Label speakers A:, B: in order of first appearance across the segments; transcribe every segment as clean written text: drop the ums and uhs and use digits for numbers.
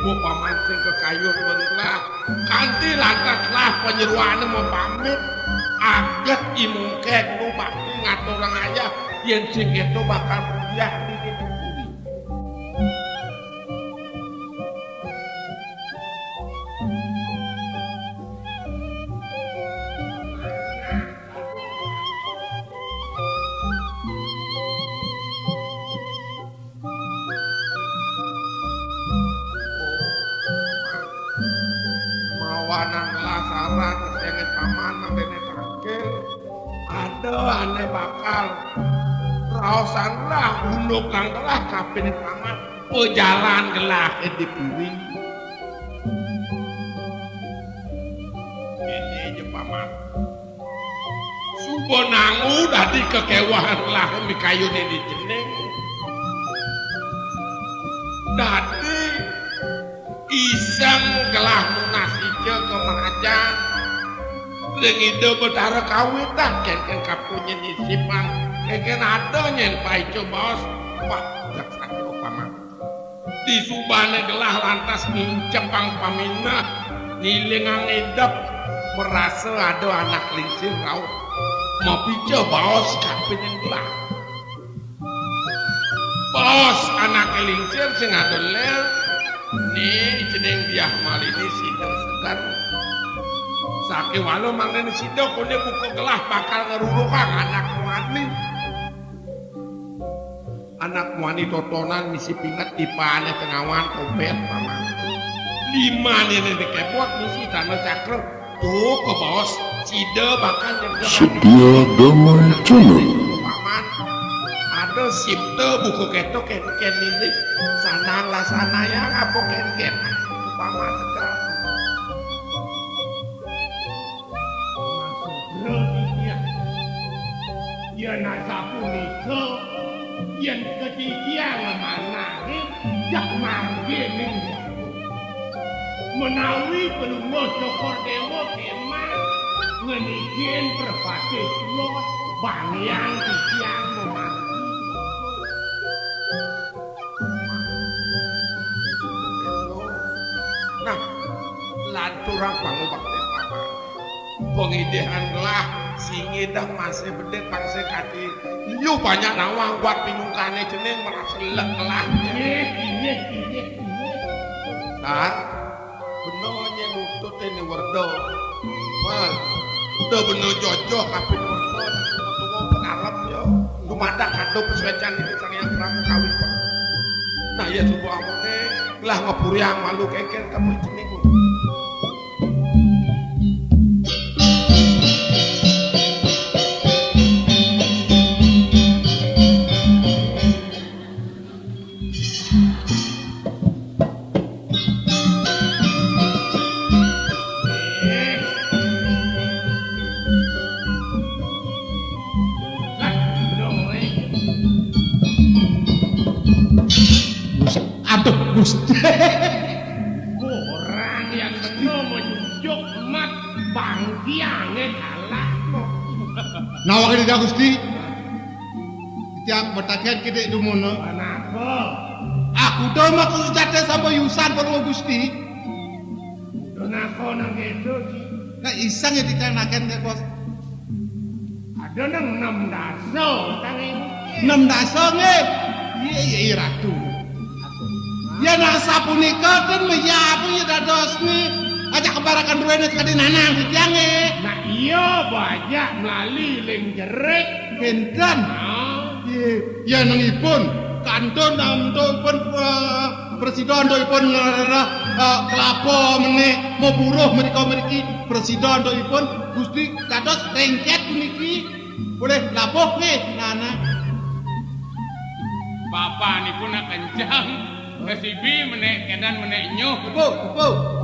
A: ibu paman sing kekayun mentlah kanthi lantaslah penyeruane mau pamit aget imungkek nu bakti ngatur ayah yen sing itu bakal kuliah di Kediri. Mawanan lasaran sengit paman mendene tangkel ada ane bakal raosan lah unduk kang telah kapin paman pejalan gelah ke dipiring ini aja paman subonangu dadi kekewahan lah mikayune di jeneng dadi iseng gelah munasija ke Merajan Lengido betara kawitan ken kapunya nisipan ken ada yang paico bos wah jaksana paman di subane gelah lantas ngincepang paminah nilingang edep merasa ada anak lingsir rauh mau pico bos kapin yang gelah bos anak lingsir sing ada lel nih jeneng dia malini sidang segar Sake walau mangen sido kone buku gelah bakal ngerurukan anak wani. Anak wani totonan misi pingat ipane tengawan kompet paman. 5 nenek kebot misi tanah cakre. Tuh ke bos sido bakal nyegah.
B: Setia damai channel.
A: Paman ada sipte buku keto ken ini sanang lah sanaya ngapo ken paman tegak. Yen sapunika yen ketidian manane jak mangke ning menawi pelungguh Cokor Dewa kemah ngenikin perpati kula bangyang titiang memanti nah lanturang pangubakti paman pengidehan gelah singidah masih bedek bangsa kati yu banyak nawang buat pinungkane jeneng merasa lek kelah iya tar benonya nutut ini werdo mal udah beno jojoh kapin werdo tuwa penalem yo lumadak kado peswecan ini sang yang pramu kawin nah ya subuh amone gelah ngepuriang malu keker kamu jeneng Gusti orang yang benar menunjuk emat bangkiange kalah
C: nawa kita Gusti tiang bertakian kita dumono
A: kenapa
C: aku dah maku sejate sampai yusan perlu Gusti
A: kenapa nang itu
C: nah isang ya dikanakan ke bos
A: ada nang 6 daso tangi
C: 6 daso nge iya ratu ya nak sapunika kan meyapu ya dados ni ajak kebarakan duene sekali nanang setiange
A: nah iya banyak melalui ling jerik
C: enten ya nangipun kantun namtun presiden doipun kelapa meneh mau buruh mereka presiden doipun Gusti dados rengket niki boleh lapoh nggih nana
D: bapak niku nak kencang kesibi menek kedan menek nyuh
C: kepo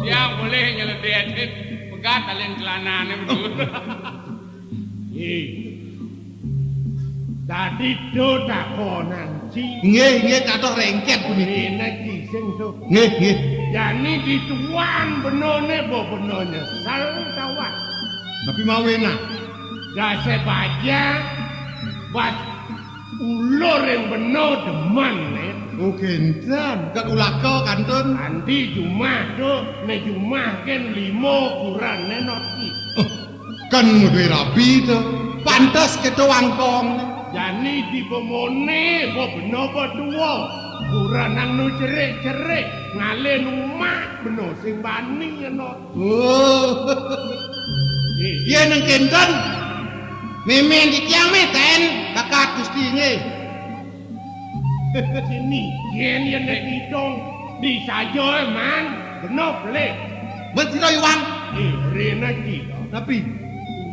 D: yang boleh nyeledet pegat alin celanane betul
A: tadi do takonan si
C: nggih kathah rengket puniki
A: nek sing do
C: nggih
A: jani dituan benone bo benone sal kawan
C: tapi mau enak
A: gase baja buat ulur yang benar deman
C: Oh gendan, kan ulaka kantun.
A: Andi jumah do, ne jumah ken 5 kurang nenoti.
C: Kan duwe rabi to. Pantes keto wangkong.
A: Jani di pemone, bo beno bo tuwa. Kurang nang nu cerik-cerik, ngale numak beno sing bani no.
C: Oh. Iya nang kendan. Memen di tiang meten, bakat Gusti nge.
A: Sini, yen yen nek idong di sajo man, beno plek.
C: Mesti ro yuang.
A: Rena ki.
C: Tapi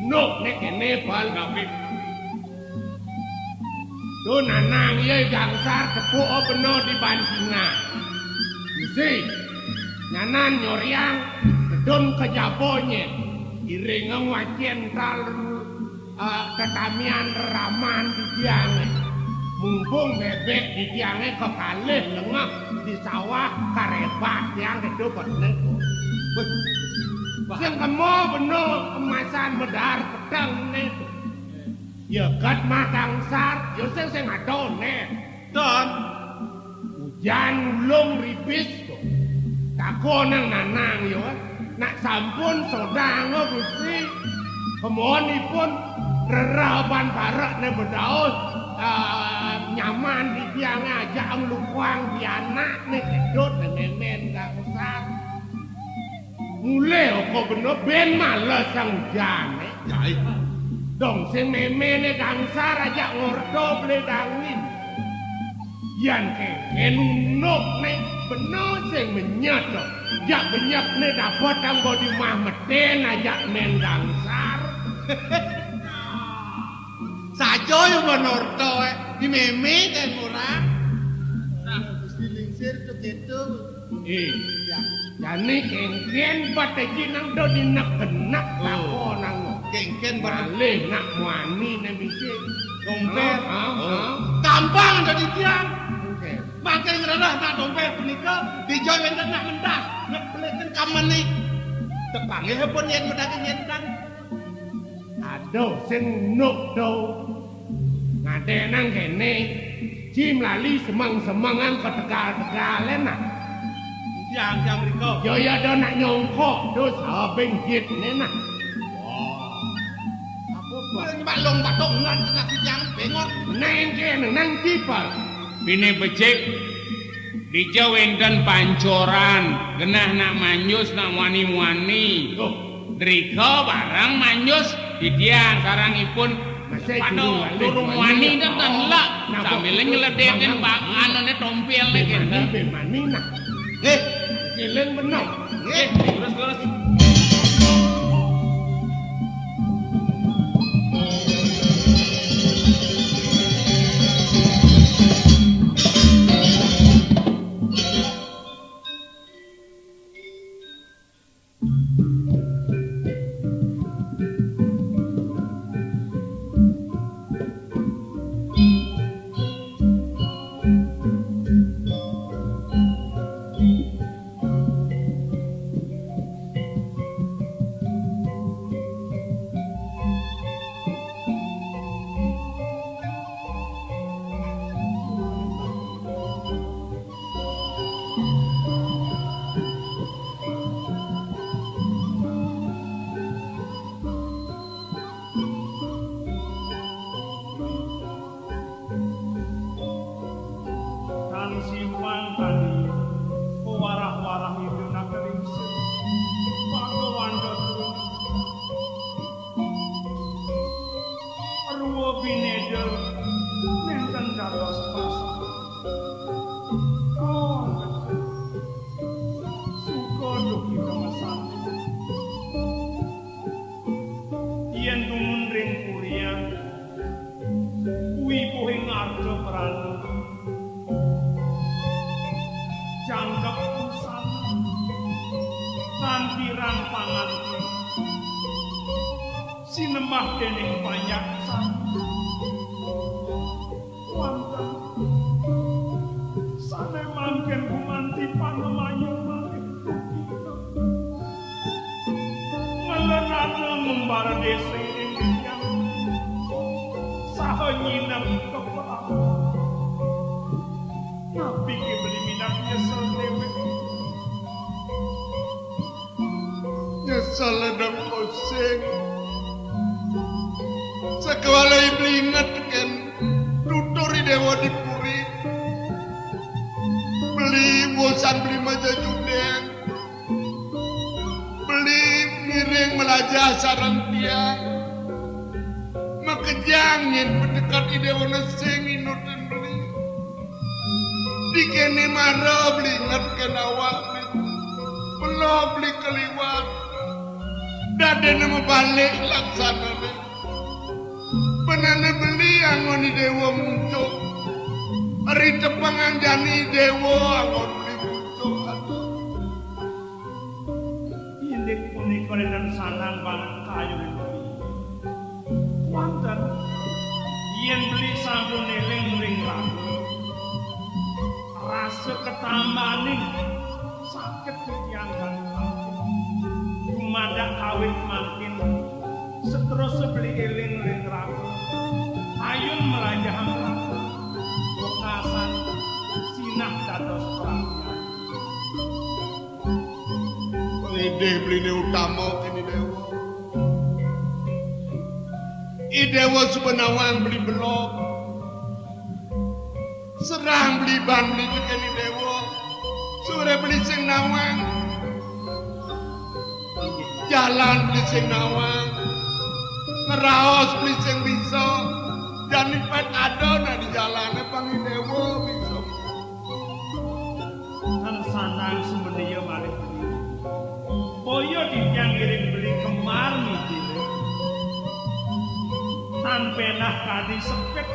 A: No nek kene bal kapit. Tu nanang ye gangsar tepuk beno di bancinga. Isi, nyanan nyoryang, kedon kejabonye. Iring ngwacien tal ketamian raman di tiange. Mumpung bebek di tiange kekalih lengah di sawah karebat yang kedua neko. Sing kemo beno kemasan medar pedang neko. Ya kat matang sar, ya sing adone.
C: Don,
A: Hujan ulung ribis kok. Tako nang nanang yo. Nak sampun sodango Gusti. Kemonipun reraban barak ne bedaos nyaman di tiang aja lukwang di anak ne kedot ne memen gangsar. Mulai kok bener ben males sang hujan
C: jai.
A: Dong sing memene gangsar aja ngordo ble dangin. Yan kenunuk ne beno sing menyat dong. Jak benyak ne dapat anggo di mah meten aja men gangsar.
C: Sajo yo menorto di meme ten murah. Nah, Gusti lingsir to gitu.
A: Jani kengken bateji nang do di nak kenak tako nang no.
C: Kengken barang
A: Balik nak muani ne misi.
C: dompet.
A: Ah.
C: Gampang jadi tiang.
A: Oke.
C: Makai ngerendah nak dompet punika dijoy wenten nak mendas. Ngepeleken kaman nih. Tepange pun yen medake nyentan.
A: Aduh sing nuk do. Ngade nang kene. Jim lali semang-semangan ketegal-tegalen nak.
C: Tiang mriko.
A: Yo ya do nak nyongkok do sabeng jit ne nak.
C: Mbak long batok ngan nak tiang bengok.
A: Nang kene nang cipal.
D: Bini becik di Jawendan pancoran genah nak manjus nak muani-muani.
A: Oh,
D: Driko barang manjus di tiang sarangipun
A: Masih
D: pano
A: dulu,
D: durung
A: Wali.
D: muani dan lah
A: Nah,
D: sambil
A: kok-
D: nyeledekin
A: Bang-
D: bang anone tompel
A: Bemani,
D: gitu.
A: bemani nak.
C: Eh,
A: Kileng bener.
D: Terus.
E: Kang simpang tani warah-warah itu nak keringsit pagawanda ruwa bineder nenten dados pas suka duki kemesan yen tumundring kurian kuwi puing arjo prana jangkep usan tampiran pangan sinembah dening banyak wonten sane mangken gumanti panemayu mangken ngelenana ngembara desa yang saha nyinem kepala tapi
C: Saledang oseng. Sekawala iblingat kan tuturi dewa dipuri. Beli bosan beli maja judeng. Beli miring melajah sarang tiang. Makejangin pendekat dewa neseng inutin beli. Dikene marah beli ingat kenawak. Belum beli keliwat. Dada nama balik laksana ni. Penanda beli angon dewa muncul. Hari tepangan jani dewa angon beli muncul.
E: Indik punika dan sanang banget kayu ini. Wonten yen beli sampun eling-eling ragu. Rasa ketambaning sakit titiang dan Dumada kawit makin seterusnya beli eling-eling ragu. Ayun melajah ragu. Bekasan sinah dados perangnya.
C: Ide beli ni utama kini dewa. Dewa sebenawang beli belok. Serang beli ban beli kini dewa. Sore beli sing nawang. Jalan beli sing nawang. Ngeraos beli sing bisa. Dan ipet ada na di jalannya panggil dewa bisa.
E: Dan sanang sebenarnya malik beli. Boyo dipiang ngiring beli kemar nih. Tanpa nah kadi sepet.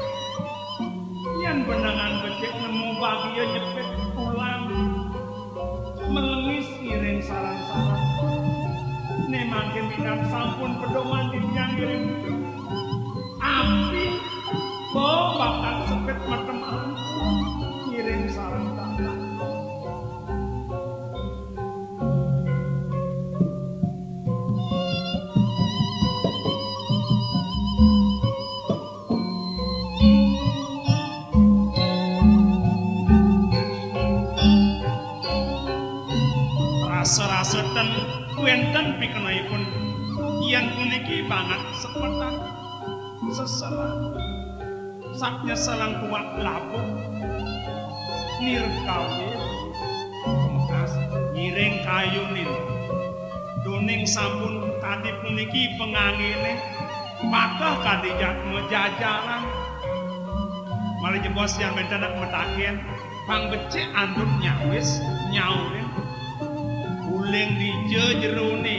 E: Yang benangan becek nemu bahagia nyepet pulang. Melengis ngiring sarang-sarang. Nih makin bidang sampun pedoman dipiang ngiring beli. Api. Bo bakat sepet macam ngiring sarang tangan. Rasa-rasa ten wenten pikenipun yen puniki banget sepetan seselan saknya selang kuat lapuk nirkawi bekas ngiring kayu nil doning sampun tadi puniki pengangine patah kadijak mejajalan malah jebos yang mendadak metaken pang becik anduk nyawis nyaurin uling di jerone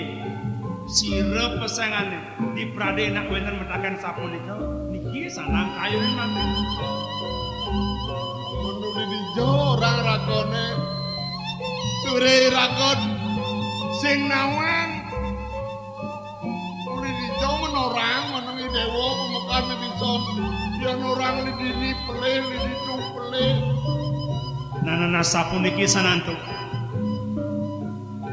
E: sirep pesangane di pradena wenten metaken sapunika niki sanang kayu mati
C: Menurut di jorang rakone. Sore rakon sing nawang. Uli di jauh menorang menangi dewa pemekan bisa. Dia norang li dini pelih li ditung pelih.
E: Nana sapuniki sanantuk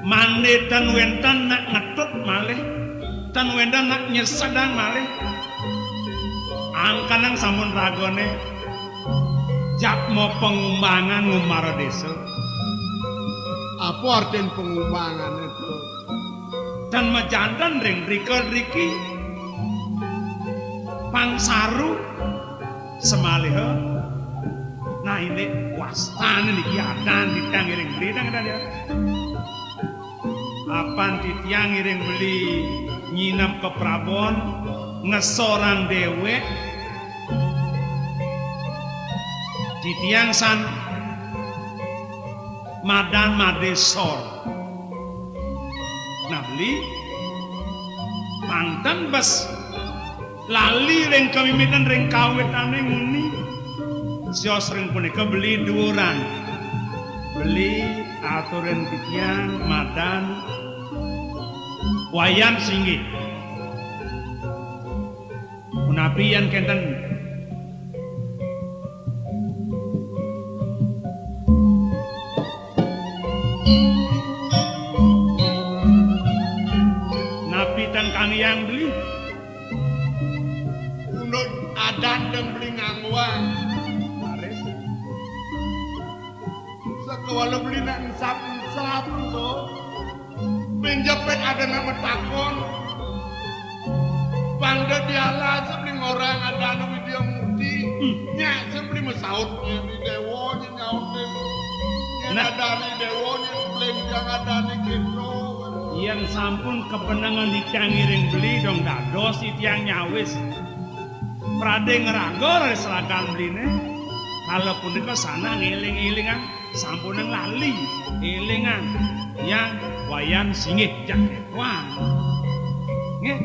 E: mande tan wenten nak ngetut malih tan wenten nak nyesadang malih angkanang sampun ragone jakmo pengumbangan ngumara desa
C: Apa artian pengumbangan itu?
E: dan mejandan ring riki pangsaru semalih nah ini wastane niki adan ditang iring beli nang dia apan titiang iring beli nyinap ke Prabon ngesorang dewek titiang san madan madesor nah beli pantan bas lali ring kamimitan ring kawitane nguni sios ring punika beli duuran beli aturan titiang madan wayan singgih punapian kenten napitan kang yang beli
C: Unut adan dan beli ngangwang.
E: baris
C: Sekawala beli nak nsap-nsap tu.
A: Menjepek ada nama takon. Bangda dialah sebeli orang ada nama dia mukti. Nya sebeli mesautnya di dewonya nyautin. Yang
E: Nah.
A: ada di dewonya belum yang ada di gitu.
E: Yang sampun kepenangan dicangiring beli dong dados yang nyawis. Prade ngeragor selakan beline. Kalau punika sana ngiling-ilingan sampun lali ilingan yang wayan singit jaket wah. Nggih.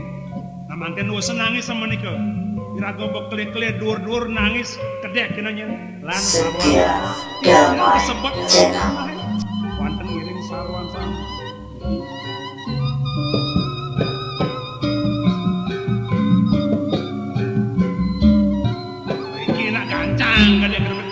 E: Namangken wis nangis semenika. Iraga bekle-kle dur-dur nangis kedek kenanya lan sarwan. Kesebut wonten ngiring sarwan sama. Iki nak gancang kadek kenapa.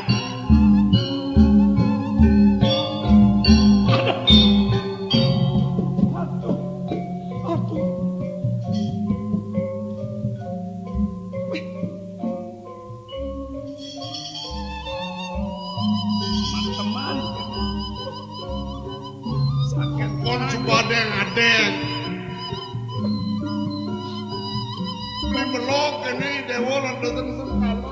E: Teman sakit
A: Kon coba adeng. Beli belok ini dewo lan datang sekali.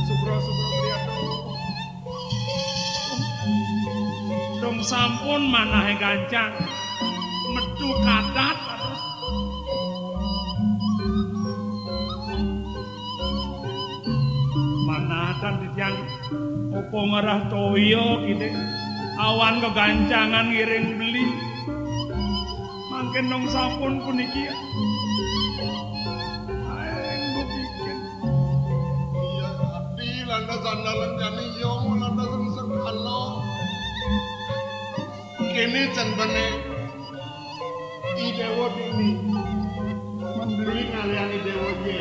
E: Subro lihat dong sampun manahe gancang metu kadat terus manatan ditiyang opo ngerah toyo gitu awan kegancangan ngiring beli mangken dong sampun puniki aeng mbok bikin
A: Iya, di landa sandalan jani yong landa sekalo. Kini can bane i dewo ini. Membeli ngalian i dewo je.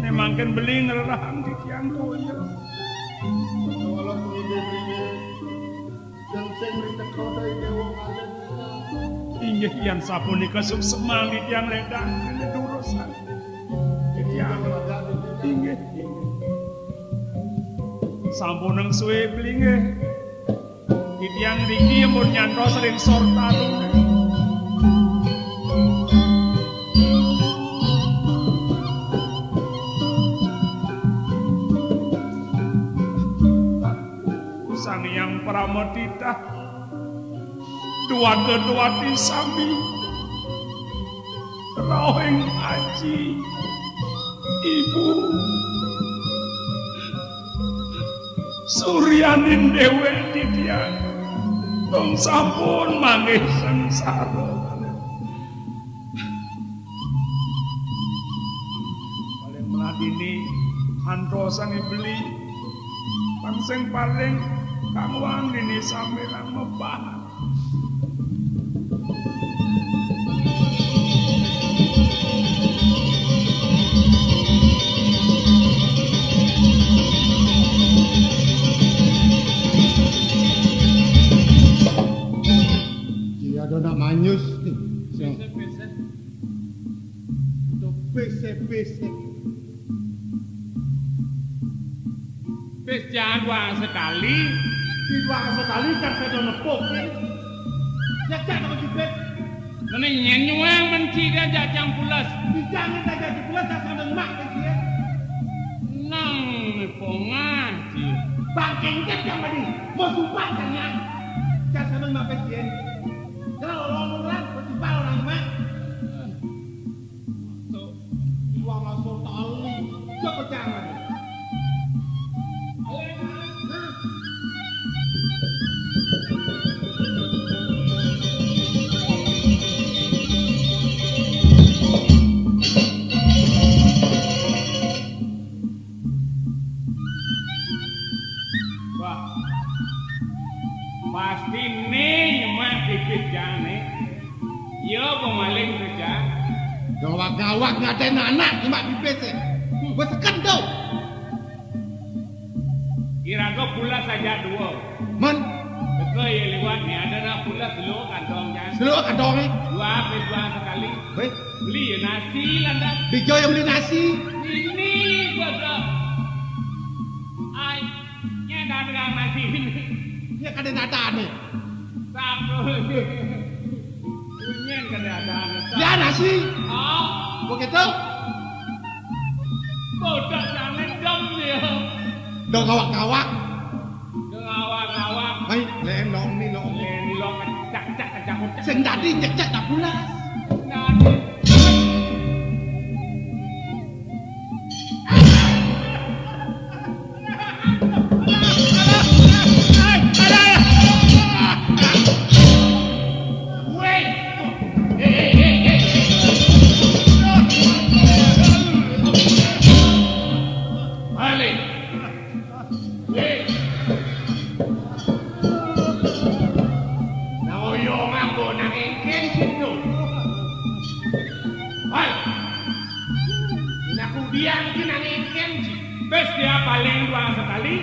E: nek mangken beli ngerahang ditiyang toyo
A: Walaupun i dewo dan sing teko dari dewo ngalian.
E: inggih yang sapunika suksemang ditiyang ledang kene durusan ditiyang inggih sampun suwe beli nggih ditiyang riki mun nyanto sering sortarung sang yang pramodita duwati sami rohing aji ibu suryanin dewe titian dong sampun manggih sengsara paling meladini antosan beli pangseng paling kang wang dini sampeyan mebah
C: Iya dona manyus nih. Pese.
D: Wis jadwal sekali.
C: Di dua sekali kan saya udah nepuk nih. Ya jangan dibet.
D: Nene nyenyuang menci dia jajang pulas.
C: Jangan saja di bulan saya sama mak dia.
D: Nang pongaji.
C: Bangking kan sama di. Mau sumpah kan ya. Saya sama mak dia. Kalau orang-orang berjumpa orang mak. Dua masuk tali. Coba jangan.
D: Wah. Pasti nih nyemak dikit jane. Yo pemaling kerja.
C: Gawak-gawak ngatain anak cuma di PC. Gue sekendau.
D: Kira kau pulas saja dua.
C: Man,
D: Teko ya lewat nih ada nak pulas dulu kantong jangan.
C: seluruh kadongnya.
D: Dua sekali.
C: Weh,
D: Beli ya nasi landak.
C: Dijo yang beli nasi.
D: Ini gua dah. Ai, nya dagang nasi ini.
C: Ya kadang-kadang.
D: Satu. Bunyian kadang-kadang.
C: Ya nasi.
D: Oh,
C: Begitu.
D: bodoh jangan dom dia.
C: Dong kawak-kawak.
D: Ngawak-ngawak.
C: Baik, lenong nih long.
D: Lo kecak-cak kecak-kecak.
C: Sing tadi nyek-nyek tak pulas.
D: Nadi. Balik. Naoyong ako nang engken sino. Hai. Nakudian ki nang engken si. Bes dia paling dua sekali.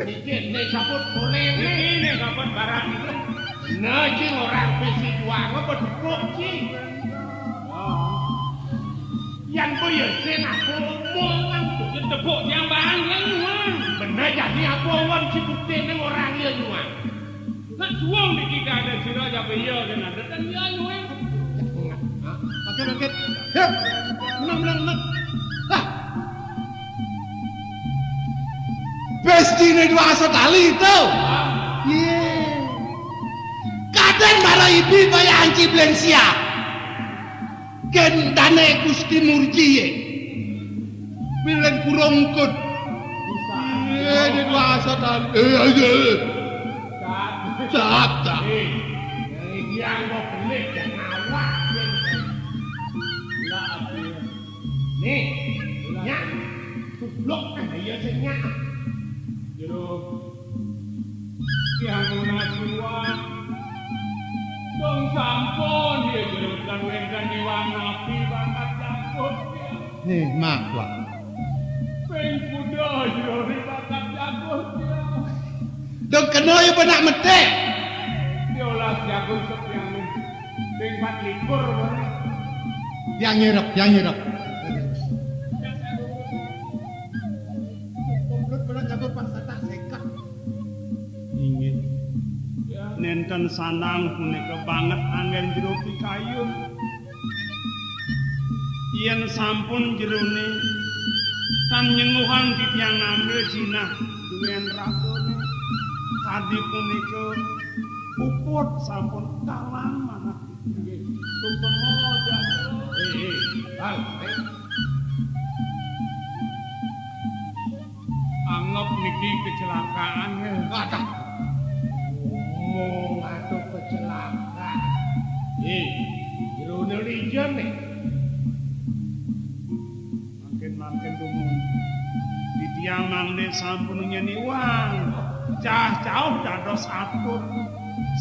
D: Dikit nih sabut boleh nih. Ini sabut barang itu. Naji orang besi dua ngebet koci. Yang beryesin aku omongan tuh. Ya tepuk yang bahan yang nyuang. Bener jadi aku omongan si bukti ini orang yang nyuang. Nak suang di kita ada sirah aja beya dan ada kan dia nyuang.
C: Oke. Hep. Menang. Lah. Besti ini dua sekali tuh. Ye. Kadang bara ibi bayar anci Blensia. Ken dane Gusti Murji ye. Bilang kurungkut. Ini dua sekali. Tak.
D: Yang mau pelik yang awak. Nih, nyak. Tublok kan dia senyak. Jeruk. Yang nasiwan. Dong sampun dia jeruk dan wengkan diwang api banget jangkut dia.
C: Nih, mak gua.
D: Peng kuda jeruk banget jangkut dia.
C: Dong kena yang benak metek.
D: Dia olah jagung sop yang peng 4 likur boleh.
C: Yang nyerap. Komplit benak jago pas tak sekat.
E: Inggih. Nenten sanang punika banget anggen jero pikayun. Yen sampun jerone tan nyenguhan titiang ngambil jinah duwen ratone. Tadi punika puput sampun kalang manah. Nggih. Tupemoda. Anggap niki kecelakaan ya.
C: Ada.
A: Ngomong atau kecelakaan. Jerone lijan nih.
E: Makin tumun. Di tiang mangle sampun nyeni uang. Cah jauh dados atur.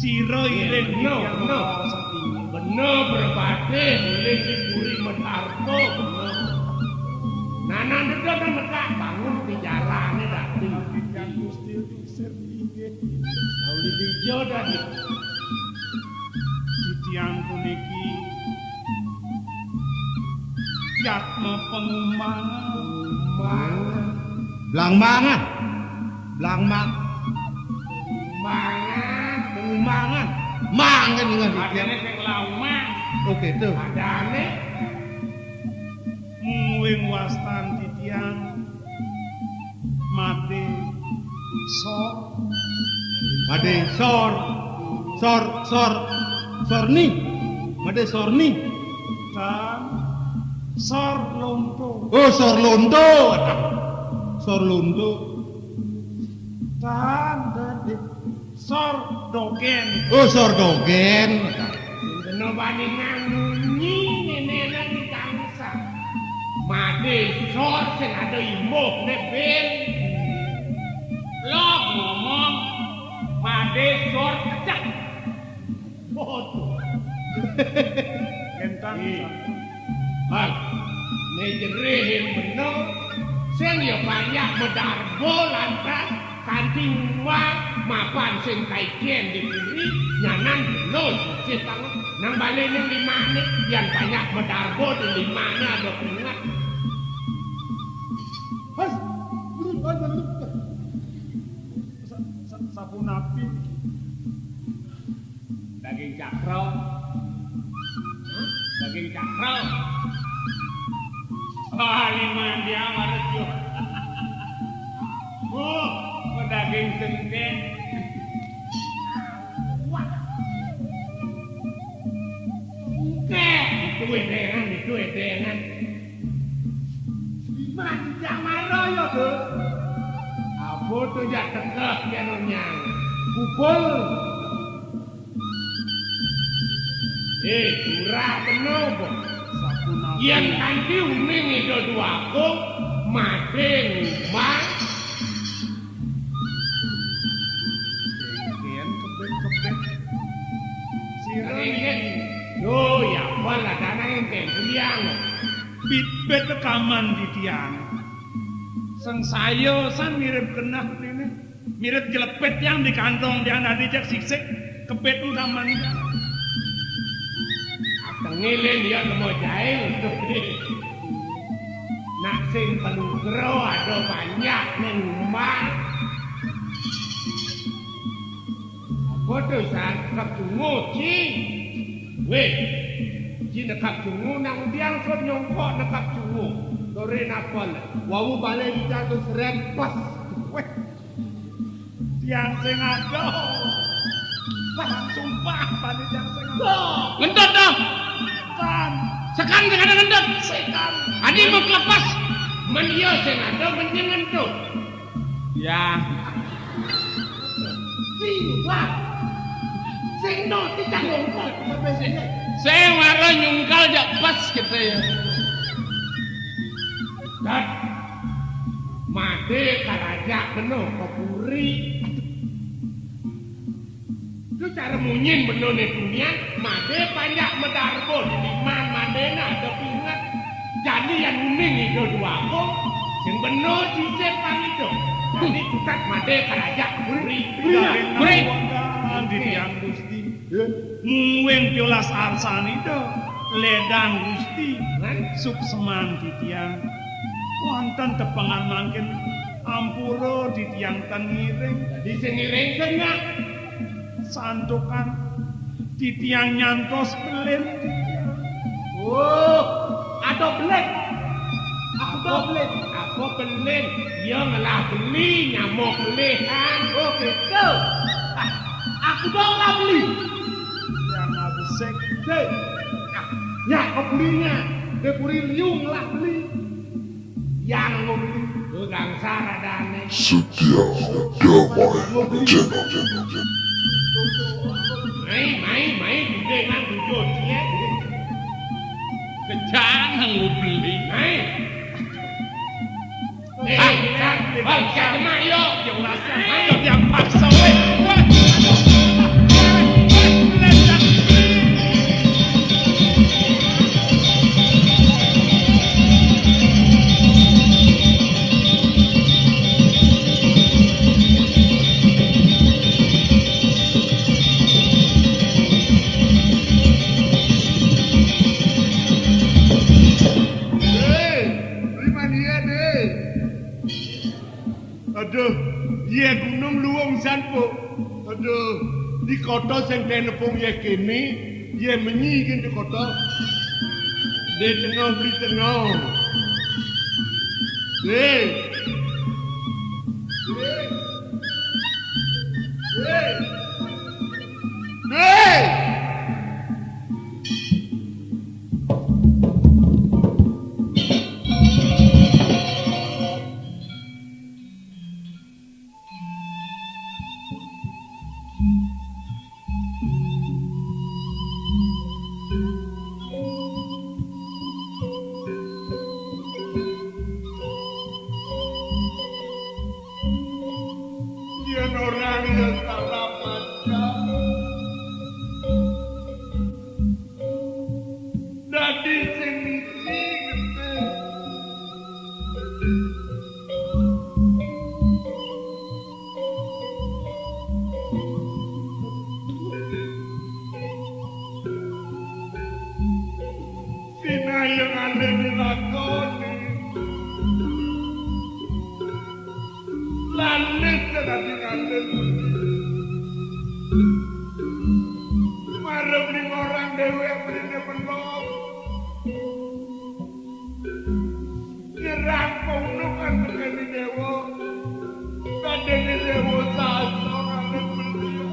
E: Sira iring
A: Bener. Bener berbade boleh diburi menarko bener. Nana neda dan nekak bangun di jalannya dati.
E: yang Gusti disir inggih.
A: Lalu dijo dati.
E: Di tiang puniki yatma pengumbangan.
C: Blangmangan. Pengumbangan. Mangan dengan
D: Adane sing lama.
C: Oke tuh.
A: Adane
E: Muwing wastan titiang mate sok
C: Made sorni. Made sorni.
E: dan sor lonto
C: Oh, sor londo.
E: dan dadi sor dogen
C: Oh, sor dogen.
A: kena bandingan nunyi nenek di kangsa. Made sor sing ada imbuh nebel.
D: Lo ngomong made sor kecak.
A: Bodoh.
E: entan
A: Hal, nejerehin bener. Sing ya banyak medarbo lantas kanthi ngumah mapan sing kaikien di kiri nyanan bener sitang nang balik ning limane yang banyak medarbo di limane ada pingat.
D: cakro. Daging cakro. Liman dia marejo. Daging sengken. Itu edengan. Manjang maroyo tuh. Apa tuh jak tegak janonya. Kupul. Curah penobo. Yang kanti uning itu dua aku. Madeng mang. Kepet. Sirengin. Yo, ya wala dana ente kuliang.
E: Bit rekaman di tiang. Sang sayo san mirip kenah ini. Mirip jelepet yang di kantong dia ada jak siksik. Kepet rekaman dia.
D: Tengilin dia mau jahil tuh. Nak sing pelugro ada banyak neng rumah. Apa tuh san kacungu ci. Weh, ji nekap cungu nang diang sot nyongkok nekap cungu. Dore napol, wawu balik jatuh serempas. Weh,
E: Tiang sing ado. Sumpah pada tiang sing ado.
D: Ngendot dong.
E: San,
D: Sekan dengan ngendot.
E: sekan.
D: Adi mau kelepas. Menyo sing ada menjengan tuh. Ya. Siwak. Sing no tidak ngongkot. Saya marah nyungkal jak pas gitu ya. Dan made karajak penuh kopuri. Itu cara munyin bener nih dunia. Made banyak medarbo di liman madena ada pingat. Jadi yang uning itu dua aku. Yang bener di sepan itu. Jadi tukat made karajak kopuri. Kopuri.
E: Di tiang Gusti. Muweng piolas arsan itu. Ledang Gusti. Sup seman di tiang. Wonten tepengan mangkin ampuro di tiang tangiring.
D: Jadi sengiring tengah.
E: Santukan di tiang nyantos belin.
D: Oh, ada belit. Aku belit. Aku belit. Dia ngelah beli nyamuk belihan. Oh gitu. Aku dong lah beli.
E: Yang abisek.
D: Ya kau belinya. Dia beli liung lah beli. Yang mau beli. Lu gangsa radane.
B: Setia damai channel.
D: Mai, dengan tujuh dia. Kejangan lu beli. Mai. Baca demak yo. Ayo yang paksa weh.
A: Aduh, iya gunung luwung sanpo. Aduh, di kota sing tenepung ya kene, ya menyikin di kota. Di tengah beli tengah. Yan orang yang salah baca. Dadi sini gitu. Sina yang ada di lakoni. Lalit na natin ang lalun. Mara dewe mrene menog. Nyerang paunungan begini dewa. Kadene dewa sasa nganen belia.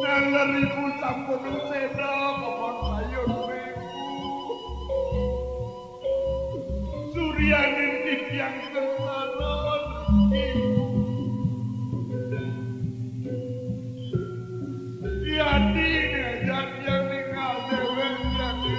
A: Nalariku sampun seda kemon sayur ribu. Suryaning tikyang sersana Yadi ngajak yang ninggal dewe jadi.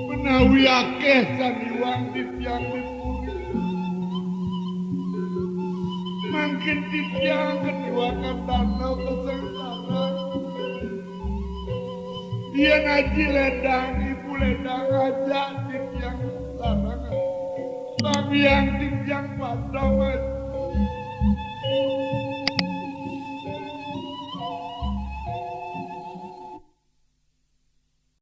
A: Menawi akeh sandiwang tityang dipuri. Mungkin tityang kedua kandana kesengsara. Dia ngaji ledang, ibu ledang ajak tityang sarangan. Tapi yang tityang padang